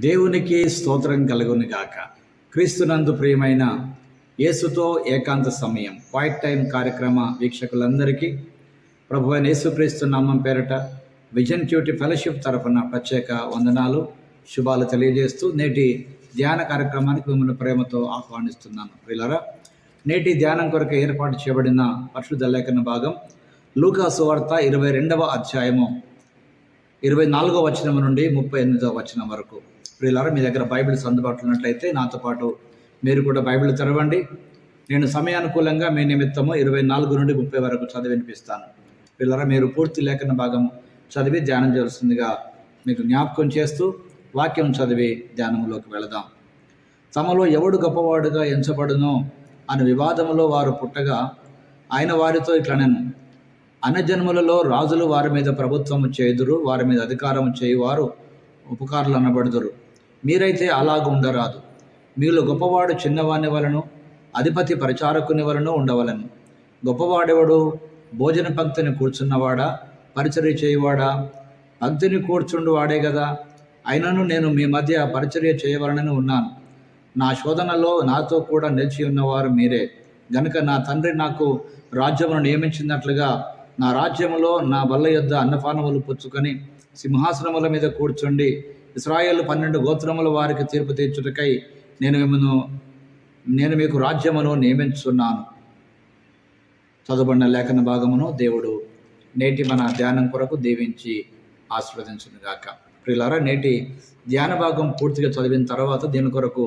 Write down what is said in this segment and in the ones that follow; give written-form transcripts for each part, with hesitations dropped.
దేవునికి స్తోత్రం కలుగును గాక. క్రీస్తునందు ప్రియమైన యేసుతో ఏకాంత సమయం క్వైట్ టైం కార్యక్రమ వీక్షకులందరికీ ప్రభువైన యేసుక్రీస్తు నామం పేరట విజన్ క్యూటీ ఫెలోషిప్ తరఫున ప్రత్యేక వందనాలు శుభాలు తెలియజేస్తూ నేటి ధ్యాన కార్యక్రమానికి మిమ్మల్ని ప్రేమతో ఆహ్వానిస్తున్నాను. వీళ్ళరా, నేటి ధ్యానం కొరకు ఏర్పాటు చేయబడిన పరిశుద్ధ లేఖన భాగం లూకా సువార్త 22వ అధ్యాయము 24వ వచనం నుండి 38వ వచనం వరకు. ప్రియులారా, మీ దగ్గర బైబిల్స్ అందుబాటులో ఉన్నట్లయితే నాతో పాటు మీరు కూడా బైబిల్ తెరవండి. నేను సమయానుకూలంగా మీ నిమిత్తము 24 నుండి 30 వరకు చదివి వినిపిస్తాను. ప్రియులారా, మీరు పూర్తి లేఖన భాగం చదివి ధ్యానం చేయాల్సిందిగా మీకు జ్ఞాపకం చేస్తూ వాక్యం చదివి ధ్యానంలోకి వెళదాం. తమలో ఎవడు గొప్పవాడుగా ఎంచబడునో అని వివాదములో వారు పుట్టగా ఆయన వారితో ఇట్లనెను, అన్యజన్ములలో రాజులు వారి మీద ప్రభుత్వము చేయుదురు, వారి మీద అధికారము చేయువారు ఉపకారులు అనబడుదురు. మీరైతే అలాగ ఉండరాదు. మీలో గొప్పవాడు చిన్నవాని వలను, అధిపతి పరిచారకుని వలను ఉండవలను. గొప్పవాడెవడు? భోజన పంక్తిని కూర్చున్నవాడా, పరిచర్య చేయువాడా? పంక్తిని కూర్చుండు వాడే కదా. అయినను నేను మీ మధ్య పరిచర్య చేయవలనని ఉన్నాను. నా శోధనలో నాతో కూడా నిలిచి ఉన్నవారు మీరే. గనుక నా తండ్రి నాకు రాజ్యమును నియమించినట్లుగా నా రాజ్యములో నా బల్ల యొద్ద అన్నపానములు పుచ్చుకొని సింహాసనముల మీద కూర్చుండి ఇశ్రాయేలు 12 గోత్రముల వారికి తీర్పు తీర్చుటకై నేను మీకు రాజ్యమును నియమించున్నాను. చదువుబడిన లేఖన భాగమును దేవుడు నేటి మన ధ్యానం కొరకు దీవించి ఆశీర్వదించునుగాక. ప్రియులారా, నేటి ధ్యాన భాగం పూర్తిగా చదివిన తర్వాత దీని కొరకు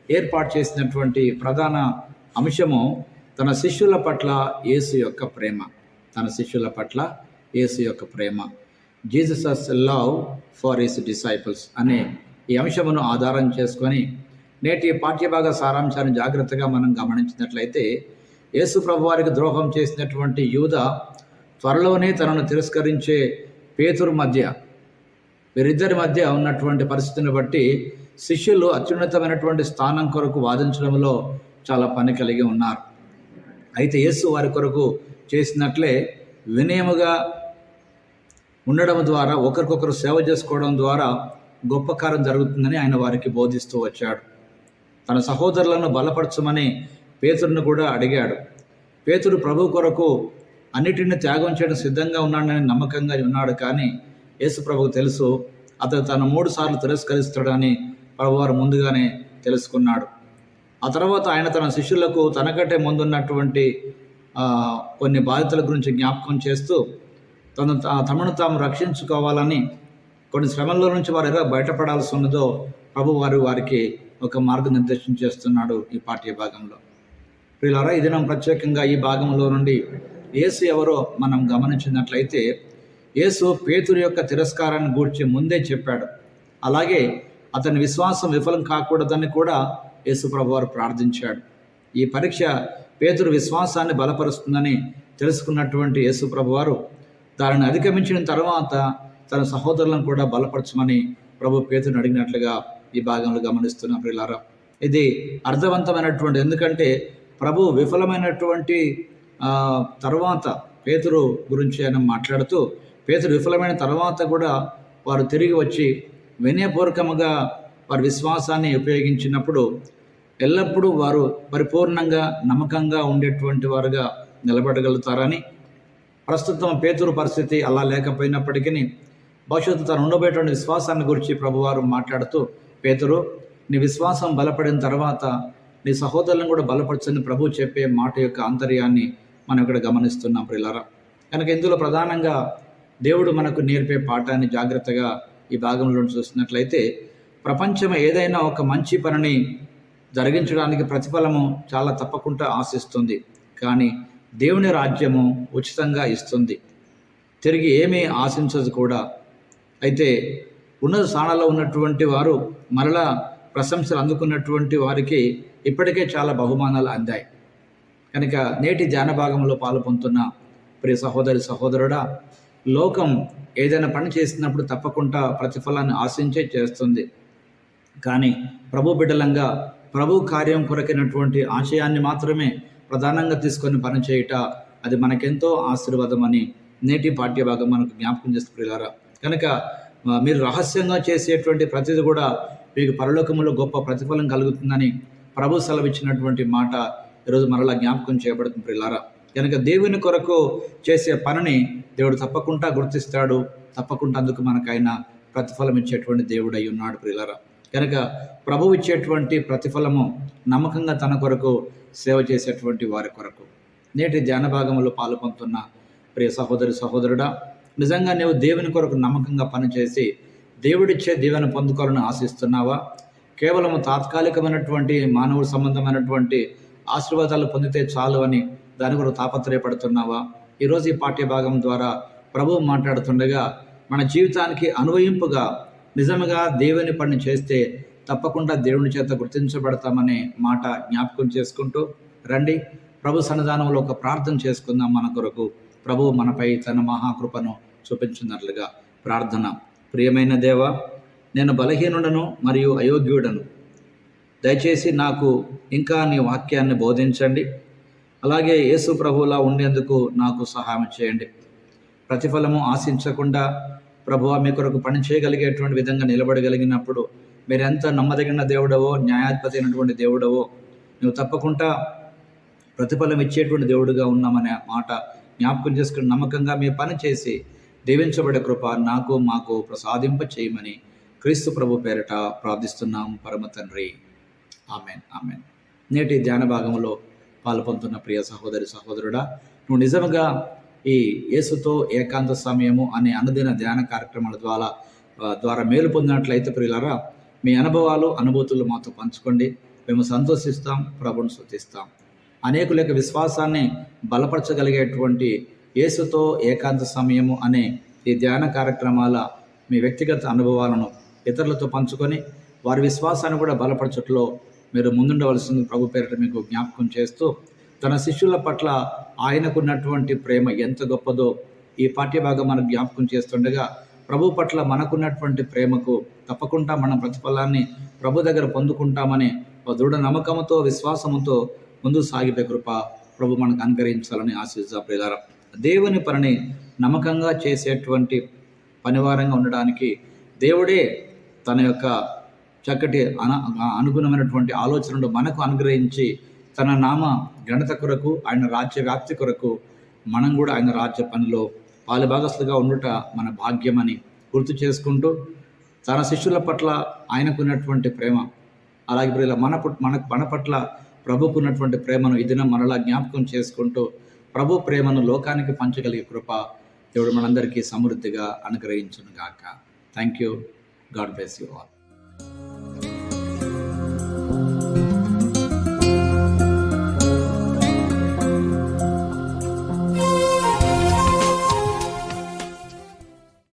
ఏర్పాటు చేసినటువంటి ప్రధాన అంశము తన శిష్యుల పట్ల యేసు యొక్క ప్రేమ. తన శిష్యుల పట్ల యేసు యొక్క ప్రేమ, Jesus love for his disciples అనే ఈ అంశమును ఆధారం చేసుకొని నేటి పాఠ్యభాగ సారాంశాన్ని జాగ్రత్తగా మనం గమనించినట్లయితే, యేసు ప్రభువారికి ద్రోహం చేసినటువంటి యూద త్వరలోనే తనను తిరస్కరించే పేతురు మధ్య, వీరిద్దరి మధ్య ఉన్నటువంటి పరిస్థితిని బట్టి శిష్యులు అత్యున్నతమైనటువంటి స్థానం కొరకు వాదించడంలో చాలా పని కలిగి ఉన్నారు. అయితే యేసు వారి కొరకు చేసినట్లే వినయముగా ఉండడం ద్వారా, ఒకరికొకరు సేవ చేసుకోవడం ద్వారా గొప్ప కార్యం జరుగుతుందని ఆయన వారికి బోధిస్తూ వచ్చాడు. తన సహోదరులను బలపరచమని పేతురును కూడా అడిగాడు. పేతురు ప్రభు కొరకు అన్నిటిని త్యాగం చేయడం సిద్ధంగా ఉన్నాడని నమ్మకంగా ఉన్నాడు. కానీ యేసు ప్రభుకు తెలుసు అతను తను 3 సార్లు తిరస్కరిస్తాడని ప్రభువారు ముందుగానే తెలుసుకున్నాడు. ఆ తర్వాత ఆయన తన శిష్యులకు తనకంటే ముందున్నటువంటి కొన్ని బాధ్యతల గురించి జ్ఞాపకం చేస్తూ తమను తాము రక్షించుకోవాలని, కొన్ని శ్రమల నుంచి వారు ఎలా బయటపడాల్సి ఉన్నదో ప్రభు వారికి ఒక మార్గనిర్దేశం చేస్తున్నాడు ఈ పాఠ్య భాగంలో. ప్రియులారా, ఈ దినం ప్రత్యేకంగా ఈ భాగంలో నుండి యేసు ఎవరో మనం గమనించినట్లయితే, యేసు పేతురు యొక్క తిరస్కారాన్ని గూర్చి ముందే చెప్పాడు. అలాగే అతని విశ్వాసం విఫలం కాకూడదని కూడా యేసు ప్రభు వారు ప్రార్థించాడు. ఈ పరీక్ష పేతురు విశ్వాసాన్ని బలపరుస్తుందని తెలుసుకున్నటువంటి యేసు ప్రభు వారు దానిని అధిగమించిన తర్వాత తన సహోదరులను కూడా బలపరచమని ప్రభు పేతురుని అడిగినట్లుగా ఈ భాగంలో గమనిస్తున్నాం. ప్రియులారా, ఇది అర్థవంతమైనటువంటి, ఎందుకంటే ప్రభు విఫలమైనటువంటి తర్వాత పేతురు గురించి ఆయన మాట్లాడుతూ, పేతురు విఫలమైన తర్వాత కూడా వారు తిరిగి వచ్చి వినయపూర్వకముగా వారి విశ్వాసాన్ని ఉపయోగించినప్పుడు ఎల్లప్పుడూ వారు పరిపూర్ణంగా నమ్మకంగా ఉండేటువంటి వారుగా నిలబడగలుగుతారని, ప్రస్తుతం పేతురు పరిస్థితి అలా లేకపోయినప్పటికీ భవిష్యత్తు తను ఉండబోయేటువంటి విశ్వాసాన్ని గురించి ప్రభువారు మాట్లాడుతూ, పేతురు, నీ విశ్వాసం బలపడిన తర్వాత నీ సహోదరులను కూడా బలపరచని ప్రభు చెప్పే మాట యొక్క ఆంతర్యాన్ని మనం ఇక్కడ గమనిస్తున్నాం. ప్రియులారా, కనుక ఇందులో ప్రధానంగా దేవుడు మనకు నేర్పే పాఠాన్ని జాగ్రత్తగా ఈ భాగంలో చూసినట్లయితే, ప్రపంచం ఏదైనా ఒక మంచి పనిని జరిగించడానికి ప్రతిఫలము చాలా తప్పకుండా ఆశిస్తుంది. కానీ దేవుని రాజ్యము ఉచితంగా ఇస్తుంది, తిరిగి ఏమీ ఆశించదు కూడా. అయితే ఉన్నత స్థానాల్లో ఉన్నటువంటి వారు, మరలా ప్రశంసలు అందుకున్నటువంటి వారికి ఇప్పటికే చాలా బహుమానాలు అందాయి. కనుక నేటి ధ్యాన భాగంలో పాలు పొందుతున్న ప్రియ సహోదరుడా, లోకం ఏదైనా పని చేసినప్పుడు తప్పకుండా ప్రతిఫలాన్ని ఆశించే చేస్తుంది. కానీ ప్రభు బిడ్డలంగా ప్రభు కార్యం కొరకైనటువంటి ఆశయాన్ని మాత్రమే ప్రధానంగా తీసుకొని పనిచేయుట, అది మనకెంతో ఆశీర్వాదం అని నేటి పాఠ్యభాగం మనకు జ్ఞాపకం చేస్తున్నారు. కనుక మీరు రహస్యంగా చేసేటువంటి ప్రతిదీ కూడా వీరికి పరలోకములో గొప్ప ప్రతిఫలం కలుగుతుందని ప్రభు సెలవిచ్చినటువంటి మాట ఈరోజు మరలా జ్ఞాపకం చేయబడుతుంది ప్రియులారా. కనుక దేవుని కొరకు చేసే పనిని దేవుడు తప్పకుండా గుర్తిస్తాడు, తప్పకుండా అందుకు మనకైనా ప్రతిఫలం ఇచ్చేటువంటి దేవుడు అయి ఉన్నాడు ప్రియులారా. కనుక ప్రభువు ఇచ్చేటువంటి ప్రతిఫలము నమ్మకంగా తన కొరకు సేవ చేసేటువంటి వారి కొరకు. నేటి ధ్యాన భాగంలో పాల్పొందుతున్న ప్రియ సహోదరి సహోదరుడా, నిజంగా నీవు దేవుని కొరకు నమ్మకంగా పనిచేసి దేవుడిచ్చే దీవెన పొందుకోవాలని ఆశిస్తున్నావా? కేవలం తాత్కాలికమైనటువంటి మానవ సంబంధమైనటువంటి ఆశీర్వాదాలు పొందితే చాలు అని దాని కొరకు తాపత్రయపడుతున్నావా? ఈరోజు ఈ పాఠ్య భాగం ద్వారా ప్రభువు మాట్లాడుతుండగా మన జీవితానికి అనువయింపుగా నిజంగా దేవుని పని చేస్తే తప్పకుండా దేవుని చేత గుర్తించబడతామనే మాట జ్ఞాపకం చేసుకుంటూ రండి, ప్రభు సన్నిధానంలో ఒక ప్రార్థన చేసుకుందాం. మన కొరకు ప్రభువు మనపై తన మహాకృపను చూపించినట్లుగా ప్రార్థన. ప్రియమైన దేవా, నేను బలహీనుడను మరియు అయోగ్యుడను. దయచేసి నాకు ఇంకా నీ వాక్యాన్ని బోధించండి. అలాగే యేసు ప్రభువులా ఉండేందుకు నాకు సహాయం చేయండి. ప్రతిఫలము ఆశించకుండా ప్రభువా మీ కొరకు పని చేయగలిగేటువంటి విధంగా నిలబడగలిగినప్పుడు మీరెంత నమ్మదగిన దేవుడవో, న్యాయాధిపతి అయినటువంటి దేవుడవో, నువ్వు తప్పకుండా ప్రతిఫలం ఇచ్చేటువంటి దేవుడుగా ఉన్నామనే మాట జ్ఞాపకం చేసుకుని నమ్మకంగా మీ పని చేసి దీవించబడే కృప నాకు మాకు ప్రసాదింప చేయమని క్రీస్తు ప్రభు పేరిట ప్రార్థిస్తున్నాం పరమ తండ్రి. Amen, amen. నేటి ధ్యాన భాగంలో పాల్పొందుతున్న ప్రియ సహోదరి సహోదరుడా, నువ్వు నిజంగా ఈ యేసుతో ఏకాంత సమయము అనే అనుదిన ధ్యాన కార్యక్రమాల ద్వారా మేలు పొందినట్లయితే ప్రియులారా, మీ అనుభవాలు అనుభూతులు మాతో పంచుకోండి. మేము సంతోషిస్తాం, ప్రభువును స్తుతిస్తాం. అనేకుల యొక్క విశ్వాసాన్ని బలపరచగలిగేటువంటి యేసుతో ఏకాంత సమయము అనే ఈ ధ్యాన కార్యక్రమాల మీ వ్యక్తిగత అనుభవాలను ఇతరులతో పంచుకొని వారి విశ్వాసాన్ని కూడా బలపరచట్లో మీరు ముందుండవలసింది ప్రభు పేరిట మీకు జ్ఞాపకం చేస్తూ, తన శిష్యుల పట్ల ఆయనకున్నటువంటి ప్రేమ ఎంత గొప్పదో ఈ పాఠ్యభాగం మనం జ్ఞాపకం చేస్తుండగా, ప్రభు పట్ల మనకున్నటువంటి ప్రేమకు తప్పకుండా మనం ప్రతిఫలాన్ని ప్రభు దగ్గర పొందుకుంటామని దృఢ నమ్మకంతో విశ్వాసంతో ముందు సాగిపే కృప ప్రభు మనకు అనుగ్రహించాలని ఆశిద్దాం ప్రియులారా. దేవుని పనిని నమ్మకంగా చేసేటువంటి పనివారంగా ఉండడానికి దేవుడే తన యొక్క చక్కటి అనుగుణమైనటువంటి ఆలోచనలు మనకు అనుగ్రహించి తన నామ ఘనత కొరకు, ఆయన రాజ్య వ్యాప్తి కొరకు మనం కూడా ఆయన రాజ్య పనిలో పాలుభాగస్తులుగా ఉండుట మన భాగ్యమని గుర్తు చేసుకుంటూ, తన శిష్యుల పట్ల ఆయనకున్నటువంటి ప్రేమ, అలాగే మన పట్ల ప్రభుకున్నటువంటి ప్రేమను ఈ దినం మనలా జ్ఞాపకం చేసుకుంటూ ప్రభు ప్రేమను లోకానికి పంచగలిగే కృప దేవుడు మనందరికీ సమృద్ధిగా అనుగ్రహించును గాక. Thank you. God bless you all.